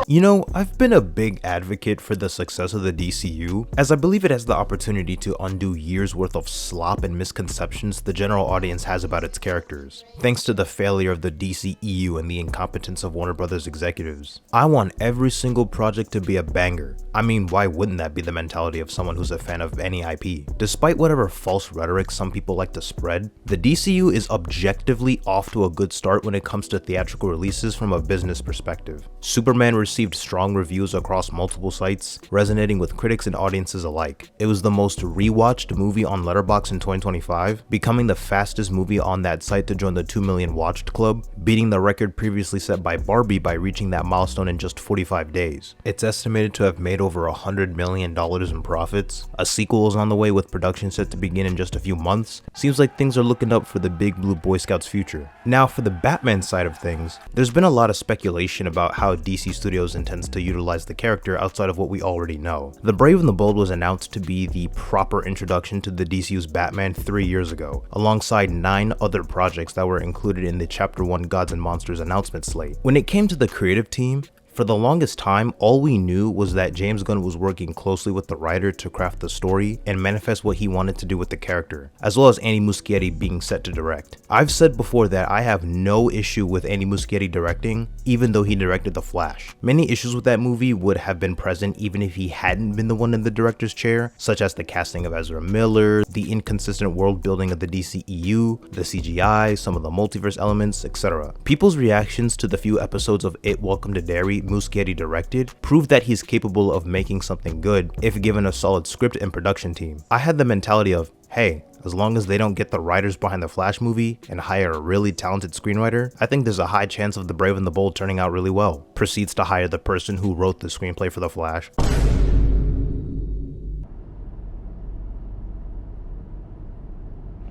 You know, I've been a big advocate for the success of the DCU, as I believe it has the opportunity to undo years worth of slop and misconceptions the general audience has about its characters, thanks to the failure of the DCEU and the incompetence of Warner Brothers executives. I want every single project to be a banger. I mean, why wouldn't that be the mentality of someone who's a fan of any IP? Despite whatever false rhetoric some people like to spread, the DCU is objectively off to a good start when it comes to theatrical releases from a business perspective. Superman received strong reviews across multiple sites, resonating with critics and audiences alike. It was the most rewatched movie on Letterboxd in 2025, becoming the fastest movie on that site to join the 2 million watched club, beating the record previously set by Barbie by reaching that milestone in just 45 days. It's estimated to have made over $100 million in profits. A sequel is on the way with production set to begin in just a few months. Seems like things are looking up for the Big Blue Boy Scouts future. Now for the Batman side of things, there's been a lot of speculation about how DC Studios intends to utilize the character outside of what we already know. The Brave and the Bold was announced to be the proper introduction to the DCU's Batman 3 years ago, alongside 9 other projects that were included in the Chapter 1 Gods and Monsters announcement slate. When it came to the creative team, for the longest time, all we knew was that James Gunn was working closely with the writer to craft the story and manifest what he wanted to do with the character, as well as Andy Muschietti being set to direct. I've said before that I have no issue with Andy Muschietti directing, even though he directed The Flash. Many issues with that movie would have been present even if he hadn't been the one in the director's chair, such as the casting of Ezra Miller, the inconsistent world building of the DCEU, the CGI, some of the multiverse elements, etc. People's reactions to the few episodes of It Welcome to Derry Muschietti directed proved that he's capable of making something good if given a solid script and production team. I had the mentality of, hey, as long as they don't get the writers behind the Flash movie and hire a really talented screenwriter, I think there's a high chance of The Brave and the Bold turning out really well. Proceeds to hire the person who wrote the screenplay for the Flash.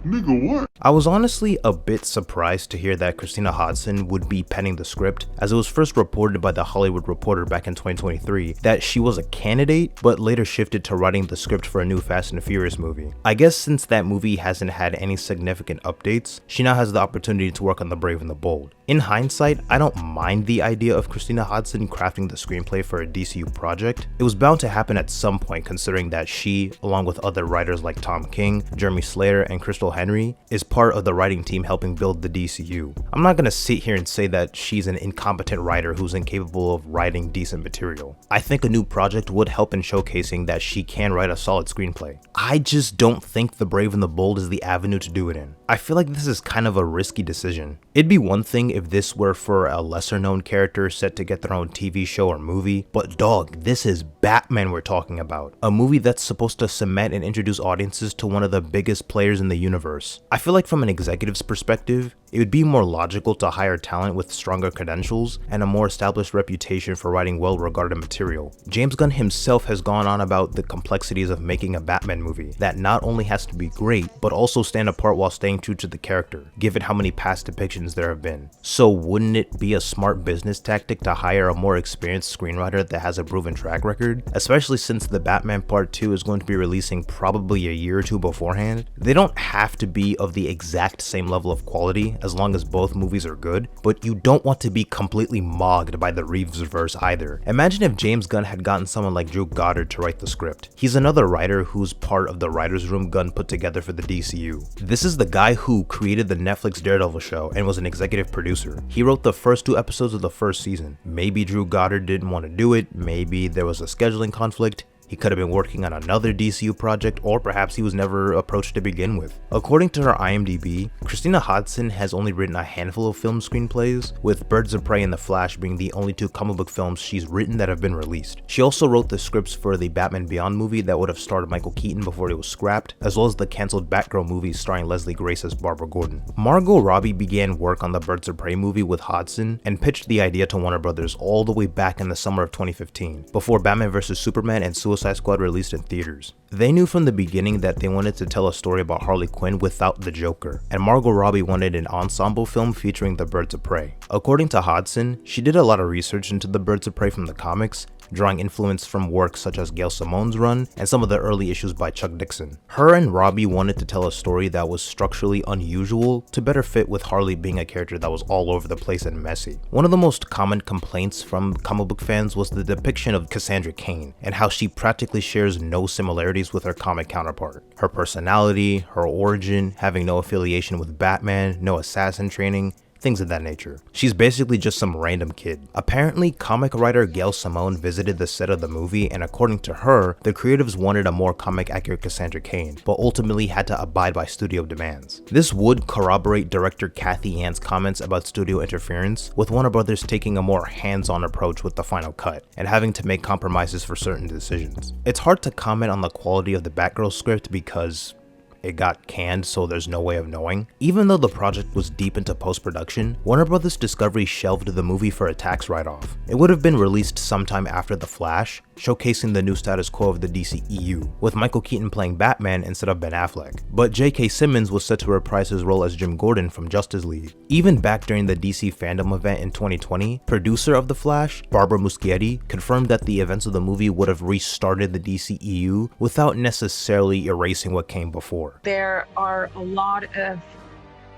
Nigga, what? I was honestly a bit surprised to hear that Christina Hodson would be penning the script, as it was first reported by The Hollywood Reporter back in 2023 that she was a candidate, but later shifted to writing the script for a new Fast and Furious movie. I guess since that movie hasn't had any significant updates, she now has the opportunity to work on The Brave and the Bold. In hindsight, I don't mind the idea of Christina Hodson crafting the screenplay for a DCU project. It was bound to happen at some point, considering that she, along with other writers like Tom King, Jeremy Slater, and Crystal Henry, is part of the writing team helping build the DCU. I'm not gonna sit here and say that she's an incompetent writer who's incapable of writing decent material. I think a new project would help in showcasing that she can write a solid screenplay. I just don't think The Brave and the Bold is the avenue to do it in. I feel like this is kind of a risky decision. It'd be one thing if this were for a lesser known character set to get their own TV show or movie, but dog, this is Batman we're talking about. A movie that's supposed to cement and introduce audiences to one of the biggest players in the universe. I feel like from an executive's perspective, it would be more logical to hire talent with stronger credentials and a more established reputation for writing well-regarded material. James Gunn himself has gone on about the complexities of making a Batman movie that not only has to be great, but also stand apart while staying true to the character, given how many past depictions there have been. So wouldn't it be a smart business tactic to hire a more experienced screenwriter that has a proven track record, especially since the Batman Part 2 is going to be releasing probably a year or two beforehand? They don't have to be of the exact same level of quality as long as both movies are good, but you don't want to be completely mogged by the Reeves-verse either. Imagine if James Gunn had gotten someone like Drew Goddard to write the script. He's another writer who's part of the writer's room Gunn put together for the DCU. This is the guy who created the Netflix Daredevil show and was an executive producer. He wrote the first 2 episodes of the first season. Maybe Drew Goddard didn't want to do it, maybe there was a scheduling conflict. He could have been working on another DCU project, or perhaps he was never approached to begin with. According to her IMDb, Christina Hodson has only written a handful of film screenplays, with Birds of Prey and The Flash being the only 2 comic book films she's written that have been released. She also wrote the scripts for the Batman Beyond movie that would have starred Michael Keaton before it was scrapped, as well as the cancelled Batgirl movie starring Leslie Grace as Barbara Gordon. Margot Robbie began work on the Birds of Prey movie with Hodson and pitched the idea to Warner Brothers all the way back in the summer of 2015, before Batman vs Superman and Suicide Squad released in theaters. They knew from the beginning that they wanted to tell a story about Harley Quinn without the Joker, and Margot Robbie wanted an ensemble film featuring the Birds of Prey. According to Hodson, she did a lot of research into the Birds of Prey from the comics drawing influence from works such as Gail Simone's run and some of the early issues by Chuck Dixon. Her and Robbie wanted to tell a story that was structurally unusual to better fit with Harley being a character that was all over the place and messy. One of the most common complaints from comic book fans was the depiction of Cassandra Cain and how she practically shares no similarities with her comic counterpart. Her personality, her origin, having no affiliation with Batman, no assassin training, things of that nature. She's basically just some random kid. Apparently, comic writer Gail Simone visited the set of the movie, and according to her, the creatives wanted a more comic accurate Cassandra Cain, but ultimately had to abide by studio demands. This would corroborate director Kathy Ann's comments about studio interference, with Warner Brothers taking a more hands-on approach with the final cut, and having to make compromises for certain decisions. It's hard to comment on the quality of the Batgirl script because it got canned, so there's no way of knowing. Even though the project was deep into post-production, Warner Brothers Discovery shelved the movie for a tax write-off. It would have been released sometime after The Flash, showcasing the new status quo of the DCEU, with Michael Keaton playing Batman instead of Ben Affleck. But J.K. Simmons was set to reprise his role as Jim Gordon from Justice League. Even back during the DC fandom event in 2020, producer of The Flash, Barbara Muschietti, confirmed that the events of the movie would have restarted the DCEU without necessarily erasing what came before. There are a lot of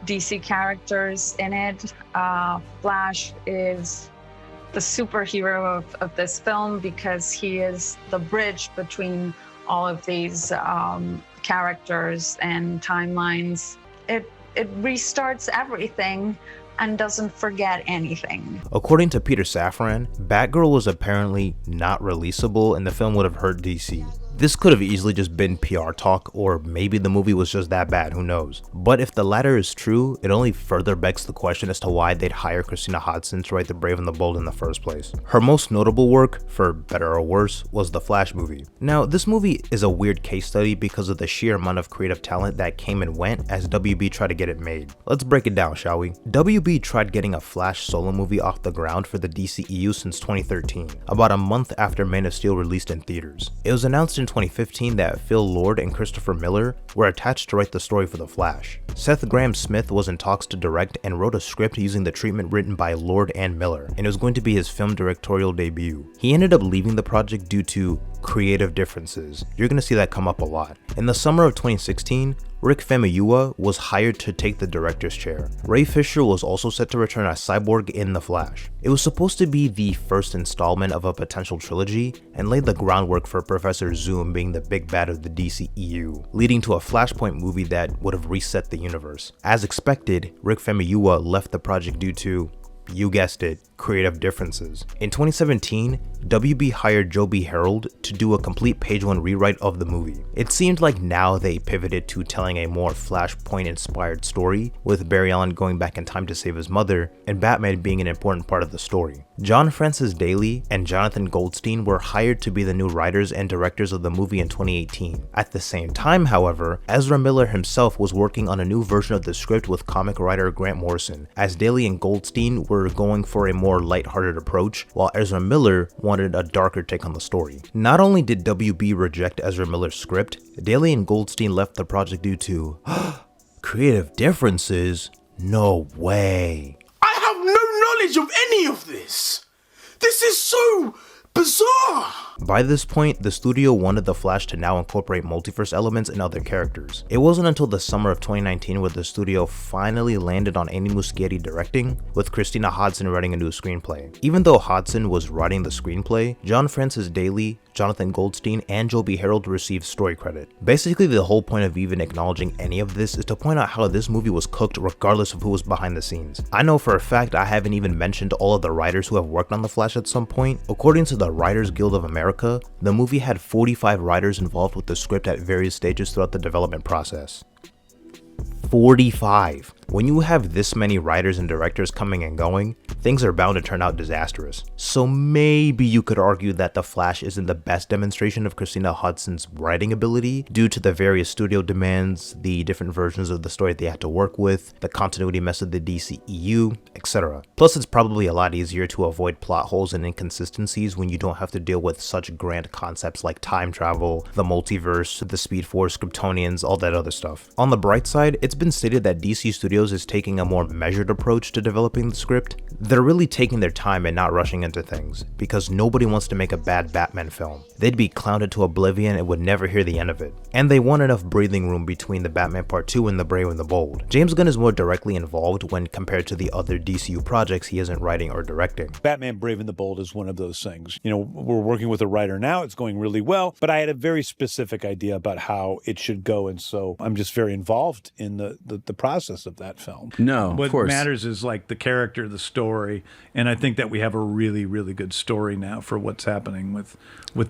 DC characters in it. Flash is the superhero of this film because he is the bridge between all of these characters and timelines. It restarts everything and doesn't forget anything. According to Peter Safran, Batgirl was apparently not releasable and the film would have hurt DC. This could have easily just been PR talk, or maybe the movie was just that bad, who knows. But if the latter is true, it only further begs the question as to why they'd hire Christina Hodson to write The Brave and the Bold in the first place. Her most notable work, for better or worse, was the Flash movie. Now, this movie is a weird case study because of the sheer amount of creative talent that came and went as WB tried to get it made. Let's break it down, shall we? WB tried getting a Flash solo movie off the ground for the DCEU since 2013, about a month after Man of Steel released in theaters. It was announced in 2015 that Phil Lord and Christopher Miller were attached to write the story for The Flash. Seth Grahame-Smith was in talks to direct and wrote a script using the treatment written by Lord and Miller, and it was going to be his film directorial debut. He ended up leaving the project due to creative differences. You're gonna see that come up a lot. In the summer of 2016, Rick Famuyiwa was hired to take the director's chair. Ray Fisher was also set to return as Cyborg in The Flash. It was supposed to be the first installment of a potential trilogy and laid the groundwork for Professor Zoom being the big bad of the DCEU, leading to a Flashpoint movie that would have reset the universe. As expected, Rick Famuyiwa left the project due to, you guessed it, creative differences. In 2017, WB hired Joe B. Harold to do a complete page one rewrite of the movie. It seemed like now they pivoted to telling a more Flashpoint inspired story, with Barry Allen going back in time to save his mother, and Batman being an important part of the story. John Francis Daley and Jonathan Goldstein were hired to be the new writers and directors of the movie in 2018. At the same time, however, Ezra Miller himself was working on a new version of the script with comic writer Grant Morrison, as Daley and Goldstein were going for a more lighthearted approach, while Ezra Miller wanted a darker take on the story. Not only did WB reject Ezra Miller's script, Daley and Goldstein left the project due to creative differences? No way. I have no knowledge of any of this. This is so bizarre. By this point, the studio wanted The Flash to now incorporate multiverse elements and other characters. It wasn't until the summer of 2019 where the studio finally landed on Andy Muschietti directing, with Christina Hodson writing a new screenplay. Even though Hodson was writing the screenplay, John Francis Daley, Jonathan Goldstein, and Joe B. Harold received story credit. Basically, the whole point of even acknowledging any of this is to point out how this movie was cooked regardless of who was behind the scenes. I know for a fact I haven't even mentioned all of the writers who have worked on The Flash at some point. According to the Writers Guild of America, the movie had 45 writers involved with the script at various stages throughout the development process. 45. When you have this many writers and directors coming and going, things are bound to turn out disastrous. So maybe you could argue that The Flash isn't the best demonstration of Christina Hodson's writing ability due to the various studio demands, the different versions of the story they had to work with, the continuity mess of the DCEU, etc. Plus, it's probably a lot easier to avoid plot holes and inconsistencies when you don't have to deal with such grand concepts like time travel, the multiverse, the Speed Force, Kryptonians, all that other stuff. On the bright side, it's been stated that DC Studios studios is taking a more measured approach to developing the script. They're really taking their time and not rushing into things, because nobody wants to make a bad Batman film. They'd be clowned into oblivion and would never hear the end of it. And they want enough breathing room between the Batman Part 2 and The Brave and the Bold. James Gunn is more directly involved when compared to the other DCU projects he isn't writing or directing. Batman Brave and the Bold is one of those things. You know, we're working with a writer now, it's going really well, but I had a very specific idea about how it should go, and so I'm just very involved in the process of that film. No, what of course. matters is like the character, the story, and I think that we have a really, really good story now for what's happening with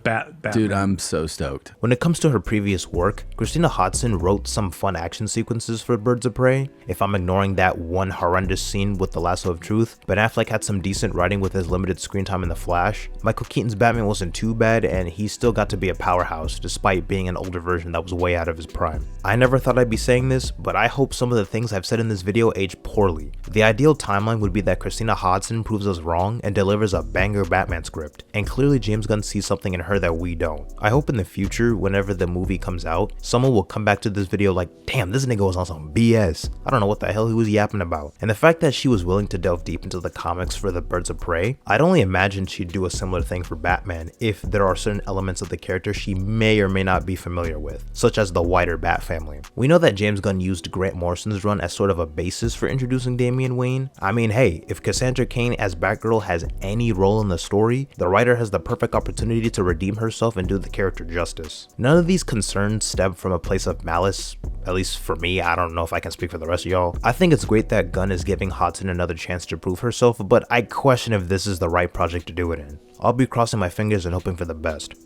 Batman. Dude, I'm so stoked. When it comes to her previous work, Christina Hodson wrote some fun action sequences for Birds of Prey. If I'm ignoring that one horrendous scene with the Lasso of Truth, Ben Affleck had some decent writing with his limited screen time in The Flash. Michael Keaton's Batman wasn't too bad, and he still got to be a powerhouse despite being an older version that was way out of his prime. I never thought I'd be saying this, but I hope some of the things I've said in this video age poorly. The ideal timeline would be that Christina Hodson proves us wrong and delivers a banger Batman script, and clearly James Gunn sees something in her that we don't. I hope in the future, whenever the movie comes out, someone will come back to this video like, damn, this nigga was on some BS. I don't know what the hell he was yapping about. And the fact that she was willing to delve deep into the comics for the Birds of Prey, I'd only imagine she'd do a similar thing for Batman if there are certain elements of the character she may or may not be familiar with, such as the wider Bat family. We know that James Gunn used Grant Morrison's run as sort of a basis for introducing Damian Wayne. I mean, hey, if Cassandra Cain as Batgirl has any role in the story, the writer has the perfect opportunity to redeem herself and do the character justice. None of these concerns stem from a place of malice, at least for me. I don't know if I can speak for the rest of y'all. I think it's great that Gunn is giving Hodson another chance to prove herself, but I question if this is the right project to do it in. I'll be crossing my fingers and hoping for the best.